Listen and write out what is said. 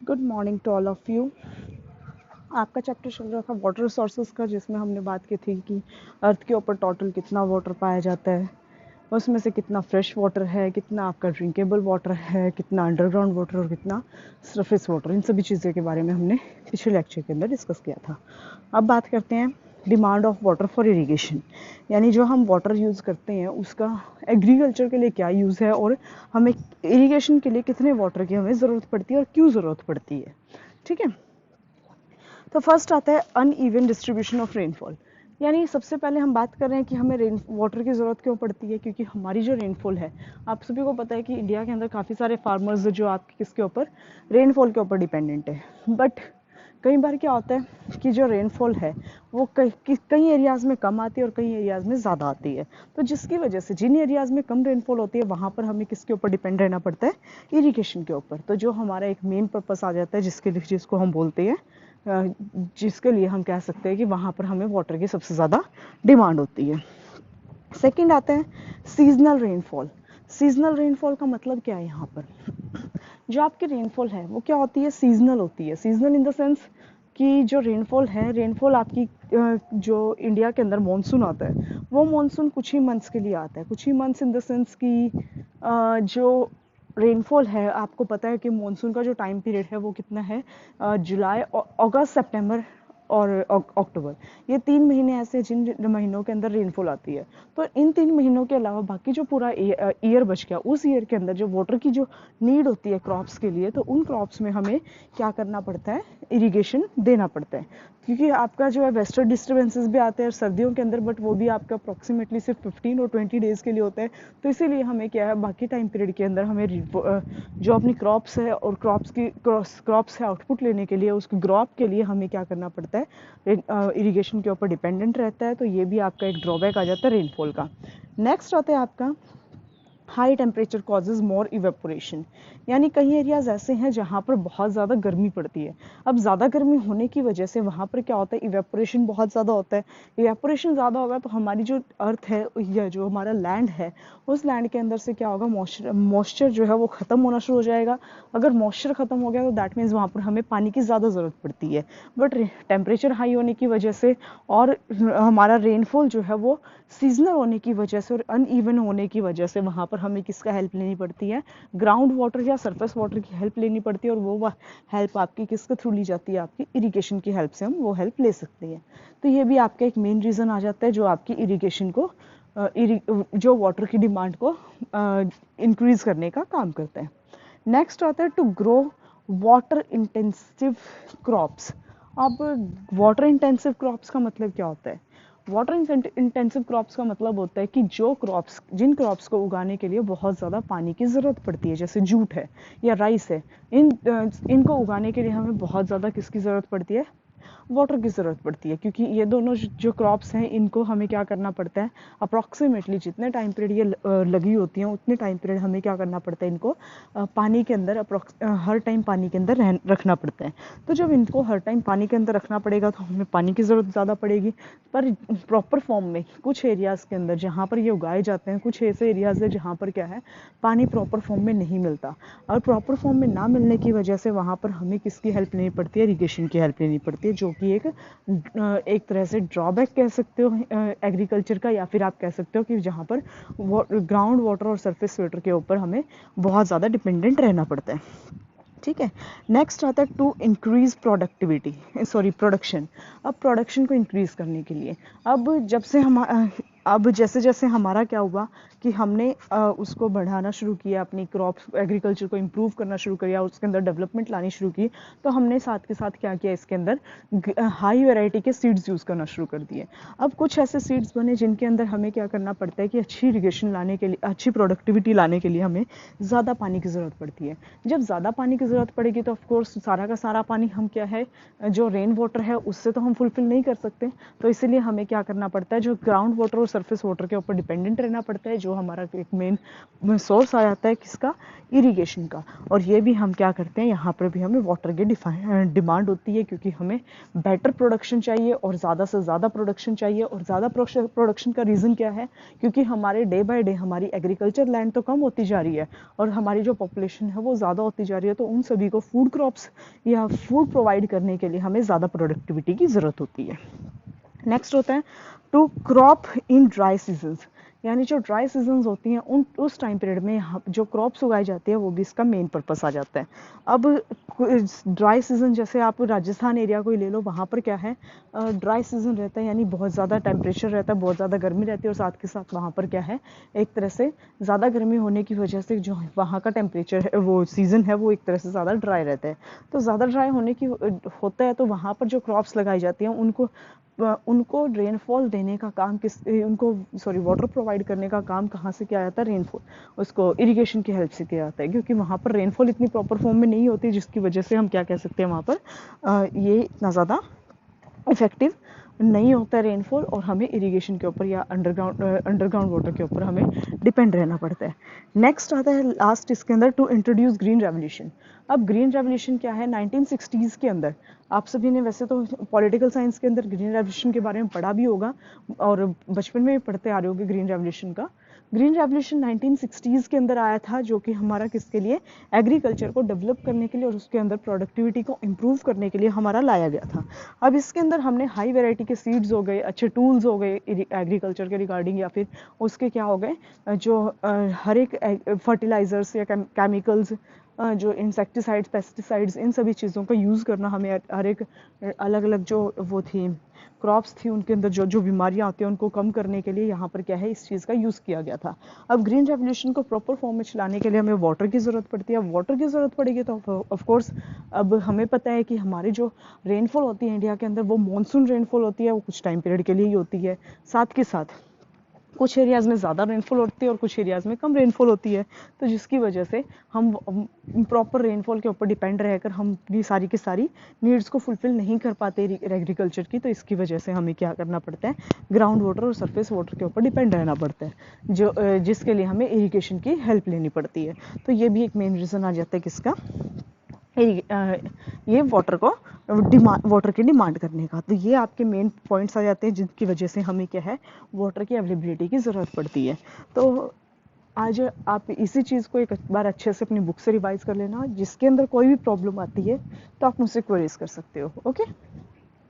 Good morning to all of you. आपका chapter चल रहा था वाटर रिसोर्सेज का, जिसमें हमने बात की थी कि अर्थ के ऊपर टोटल कितना वाटर पाया जाता है, उसमें से कितना फ्रेश वाटर है, कितना आपका ड्रिंकेबल वाटर है, कितना अंडरग्राउंड वाटर और कितना सरफेस वाटर। इन सभी चीज़ों के बारे में हमने पिछले लेक्चर के अंदर डिस्कस किया था। अब बात करते हैं demand of water for irrigation, यानी जो हम वाटर यूज़ करते हैं उसका एग्रीकल्चर के लिए क्या यूज़ है और हमें इरिगेशन के लिए कितने वाटर की हमें ज़रूरत पड़ती है और क्यों ज़रूरत पड़ती है। ठीक है, तो फर्स्ट आता है अनइवन डिस्ट्रीब्यूशन ऑफ रेनफॉल। यानी सबसे पहले हम बात कर रहे हैं कि हमें रेन वाटर की ज़रूरत क्यों पड़ती है, क्योंकि हमारी जो रेनफॉल है, आप सभी को पता है कि इंडिया के अंदर काफ़ी सारे फार्मर्स जो आपके किसके ऊपर, रेनफॉल के ऊपर डिपेंडेंट है। बट कई बार क्या होता है कि जो रेनफॉल है वो कई एरियाज़ में कम आती है और कई एरियाज़ में ज़्यादा आती है। तो जिसकी वजह से जिन एरियाज़ में कम रेनफॉल होती है वहाँ पर हमें किसके ऊपर डिपेंड रहना पड़ता है, इरिगेशन के ऊपर। तो जो हमारा एक मेन पर्पस आ जाता है जिसको हम बोलते हैं, जिसके लिए हम कह सकते हैं कि वहाँ पर हमें वाटर की सबसे ज़्यादा डिमांड होती है। सेकंड आता है सीजनल रेनफॉल। सीजनल रेनफॉल का मतलब क्या है, यहाँ पर जो आपकी रेनफॉल है वो क्या होती है, सीजनल होती है। सीजनल इन द सेंस कि जो रेनफॉल है, रेनफॉल आपकी जो इंडिया के अंदर मॉनसून आता है वो मॉनसून कुछ ही मंथ्स के लिए आता है। कुछ ही मंथ्स इन द सेंस कि जो रेनफॉल है, आपको पता है कि मॉनसून का जो टाइम पीरियड है वो कितना है, जुलाई, अगस्त, सितंबर और अक्टूबर। ये 3 महीने ऐसे हैं जिन महीनों के अंदर रेनफॉल आती है। तो इन 3 महीनों के अलावा बाकी जो पूरा ईयर बच गया, उस ईयर के अंदर जो वाटर की जो नीड होती है क्रॉप्स के लिए, तो उन क्रॉप्स में हमें क्या करना पड़ता है, इरिगेशन देना पड़ता है। क्योंकि आपका जो है वेस्टर्न डिस्टर्बेंसेस भी आते हैं सर्दियों के अंदर, बट वो भी आपका अप्रॉक्सीमेटली सिर्फ 15 और 20 डेज़ के लिए होता है। तो इसीलिए हमें क्या है, बाकी टाइम पीरियड के अंदर हमें जो अपनी क्रॉप्स है और क्रॉप्स है आउटपुट लेने के लिए, उसकी क्रॉप के लिए हमें क्या करना पड़ता है, इरिगेशन के ऊपर डिपेंडेंट रहता है। तो ये भी आपका एक ड्रॉबैक आ जाता है रेनफॉल का। नेक्स्ट आता है आपका हाई टेम्परेचर कॉजेज मोर इवेपोरेशन। यानी कई एरियाज़ ऐसे हैं जहाँ पर बहुत ज़्यादा गर्मी पड़ती है। अब ज़्यादा गर्मी होने की वजह से वहाँ पर क्या होता है, इवेपोरेशन बहुत ज़्यादा होता है। इवेपोरेशन ज़्यादा होगा तो हमारी जो अर्थ है या जो हमारा लैंड है, उस लैंड के अंदर से क्या होगा, मॉइस्चर जो है वो ख़त्म होना शुरू हो जाएगा। अगर मॉइस्चर ख़त्म हो गया तो दैट मीन्स वहाँ पर हमें पानी की ज़्यादा ज़रूरत पड़ती है। बट टेम्परेचर हाई होने की वजह से और हमारा रेनफॉल जो है वो सीजनल होने की वजह से और अनइवन होने की वजह से वहाँ पर हमें किसका हेल्प लेनी पड़ती है, ग्राउंड वाटर या सरफेस वाटर की हेल्प लेनी पड़ती है। और वो हेल्प आपकी किसके थ्रू ली जाती है, आपकी इरिगेशन की हेल्प से हम वो हेल्प ले सकते हैं। तो ये भी आपका एक मेन रीज़न आ जाता है जो आपकी इरिगेशन को जो वाटर की डिमांड को इंक्रीज करने का काम करता है। नेक्स्ट आता है to grow water intensive crops. अब वाटर इंटेंसिव क्रॉप्स का मतलब क्या होता है, वाटर इंटेंसिव क्रॉप्स का मतलब होता है कि जिन क्रॉप्स को उगाने के लिए बहुत ज़्यादा पानी की ज़रूरत पड़ती है, जैसे जूट है या राइस है, इनको उगाने के लिए हमें बहुत ज़्यादा किसकी ज़रूरत पड़ती है, वाटर की ज़रूरत पड़ती है। क्योंकि ये दोनों जो क्रॉप्स हैं इनको हमें क्या करना पड़ता है, अप्रॉक्सीमेटली जितने टाइम पीरियड ये लगी होती हैं उतने टाइम पीरियड हमें क्या करना पड़ता है, इनको पानी के अंदर हर टाइम पानी के अंदर रखना पड़ता है। तो जब इनको हर टाइम पानी के अंदर रखना पड़ेगा तो हमें पानी की ज़रूरत ज़्यादा पड़ेगी। पर प्रॉपर फॉर्म में कुछ एरियाज़ के अंदर जहाँ पर ये उगाए जाते हैं, कुछ ऐसे एरियाज़ है जहाँ पर क्या है, पानी प्रॉपर फॉर्म में नहीं मिलता। और प्रॉपर फॉर्म में ना मिलने की वजह से वहाँ पर हमें किसकी हेल्प लेनी पड़ती है, इरिगेशन की हेल्प लेनी पड़ती है, जो कि एक तरह से ड्रॉबैक कह सकते हो एग्रीकल्चर का, या फिर आप कह सकते हो कि जहाँ पर ग्राउंड वाटर और सरफेस वाटर के ऊपर हमें बहुत ज़्यादा डिपेंडेंट रहना पड़ता है। ठीक है, नेक्स्ट आता है टू इंक्रीज प्रोडक्शन। अब प्रोडक्शन को इंक्रीज करने के लिए, अब जैसे जैसे हमारा क्या हुआ कि हमने उसको बढ़ाना शुरू किया, अपनी क्रॉप्स एग्रीकल्चर को इम्प्रूव करना शुरू किया, उसके अंदर डेवलपमेंट लानी शुरू की, तो हमने साथ के साथ क्या किया, इसके अंदर हाई वैरायटी के सीड्स यूज़ करना शुरू कर दिए। अब कुछ ऐसे सीड्स बने जिनके अंदर हमें क्या करना पड़ता है कि अच्छी इरिगेशन लाने के लिए, अच्छी प्रोडक्टिविटी लाने के लिए हमें ज़्यादा पानी की ज़रूरत पड़ती है। जब ज़्यादा पानी की ज़रूरत पड़ेगी तो ऑफकोर्स सारा का सारा पानी हम क्या है, जो रेन वाटर है उससे तो हम फुलफिल नहीं कर सकते। तो इसीलिए हमें क्या करना पड़ता है, जो ग्राउंड वाटर और सरफेस वाटर के ऊपर डिपेंडेंट रहना पड़ता है, जो हमारा एक मेन सोर्स आ जाता है किसका, इरिगेशन का। और ये भी हम क्या करते हैं, यहाँ पर भी हमें वाटर की डिमांड होती है, क्योंकि हमें बेटर प्रोडक्शन चाहिए और ज़्यादा से ज़्यादा प्रोडक्शन चाहिए। और ज़्यादा प्रोडक्शन का रीज़न क्या है, क्योंकि हमारे डे बाय डे हमारी एग्रीकल्चर लैंड तो कम होती जा रही है और हमारी जो पॉपुलेशन है वो ज़्यादा होती जा रही है। तो उन सभी को फूड क्रॉप्स या फूड प्रोवाइड करने के लिए हमें ज़्यादा प्रोडक्टिविटी की ज़रूरत होती है। नेक्स्ट होता है to crop in dry seasons, यानी जो ड्राई सीजन्स होती हैं उस टाइम पीरियड में जो क्रॉप्स उगाई जाती है वो भी इसका मेन पर्पस आ जाता है। अब ड्राई सीजन जैसे आप राजस्थान एरिया को ही ले लो, वहाँ पर क्या है, ड्राई सीजन रहता है, यानी बहुत ज़्यादा टेम्परेचर रहता है, बहुत ज़्यादा गर्मी रहती है और साथ के साथ वहाँ पर क्या है, एक तरह से ज़्यादा गर्मी होने की वजह से जो वहाँ का टेम्परेचर है, वो सीज़न है, वो एक तरह से ज़्यादा ड्राई रहता है। तो ज़्यादा ड्राई होने की होता है, तो वहाँ पर जो क्रॉप्स लगाई जाती हैं उनको रेनफॉल देने का काम वाटर प्रोवाइड करने का काम कहाँ से किया जाता है, रेनफॉल, उसको इरिगेशन की हेल्प से किया जाता है। क्योंकि वहाँ पर रेनफॉल इतनी प्रॉपर फॉर्म में नहीं होती, जिसकी वजह से हम क्या कह सकते हैं, वहाँ पर ये इतना ज़्यादा इफेक्टिव नहीं होता है रेनफॉल, और हमें इरिगेशन के ऊपर या अंडरग्राउंड वाटर के ऊपर हमें डिपेंड रहना पड़ता है। नेक्स्ट आता है लास्ट इसके अंदर, टू इंट्रोड्यूस ग्रीन रेवोल्यूशन। अब ग्रीन रेवोल्यूशन क्या है, 1960s के अंदर आप सभी ने वैसे तो पॉलिटिकल साइंस के अंदर ग्रीन रेवोल्यूशन के बारे में पढ़ा भी होगा और बचपन में भी पढ़ते आ रहे होंगे ग्रीन रेवोल्यूशन का। ग्रीन रेवोल्यूशन 1960s के अंदर आया था, जो कि हमारा किसके लिए, एग्रीकल्चर को डेवलप करने के लिए और उसके अंदर प्रोडक्टिविटी को इम्प्रूव करने के लिए हमारा लाया गया था। अब इसके अंदर हमने हाई वैरायटी के सीड्स हो गए, अच्छे टूल्स हो गए एग्रीकल्चर के रिगार्डिंग, या फिर उसके क्या हो गए, जो हर एक फर्टिलाइजर्स या केमिकल्स, जो इंसेक्टिसाइड्स, पेस्टिसाइड्स, इन सभी चीज़ों का यूज़ करना हमें हर एक अलग अलग जो वो थी क्रॉप्स थी उनके अंदर जो बीमारियां आती हैं उनको कम करने के लिए यहाँ पर क्या है, इस चीज़ का यूज़ किया गया था। अब ग्रीन रेवोल्यूशन को प्रॉपर फॉर्म में चलाने के लिए हमें वाटर की ज़रूरत पड़ती है। वाटर की ज़रूरत पड़ेगी तो ऑफ कोर्स अब हमें पता है कि हमारी जो रेनफॉल होती है इंडिया के अंदर, वो मानसून रेनफॉल होती है, वो कुछ टाइम पीरियड के लिए ही होती है। साथ के साथ कुछ एरियाज़ में ज़्यादा रेनफॉल होती है और कुछ एरियाज़ में कम रेनफॉल होती है, तो जिसकी वजह से हम प्रॉपर रेनफॉल के ऊपर डिपेंड रहकर हम अपनी सारी की सारी नीड्स को फुलफिल नहीं कर पाते एग्रीकल्चर की। तो इसकी वजह से हमें क्या करना पड़ता है, ग्राउंड वाटर और सरफेस वाटर के ऊपर डिपेंड रहना पड़ता है, जो जिसके लिए हमें इरिगेशन की हेल्प लेनी पड़ती है। तो ये भी एक मेन रीज़न आ जाता है किसका, ये वाटर की डिमांड करने का। तो ये आपके मेन पॉइंट्स आ जाते हैं जिनकी वजह से हमें क्या है, वाटर की अवेलेबिलिटी की ज़रूरत पड़ती है। तो आज आप इसी चीज़ को एक बार अच्छे से अपनी बुक से रिवाइज कर लेना। जिसके अंदर कोई भी प्रॉब्लम आती है तो आप मुझसे क्वेरीज कर सकते हो। ओके।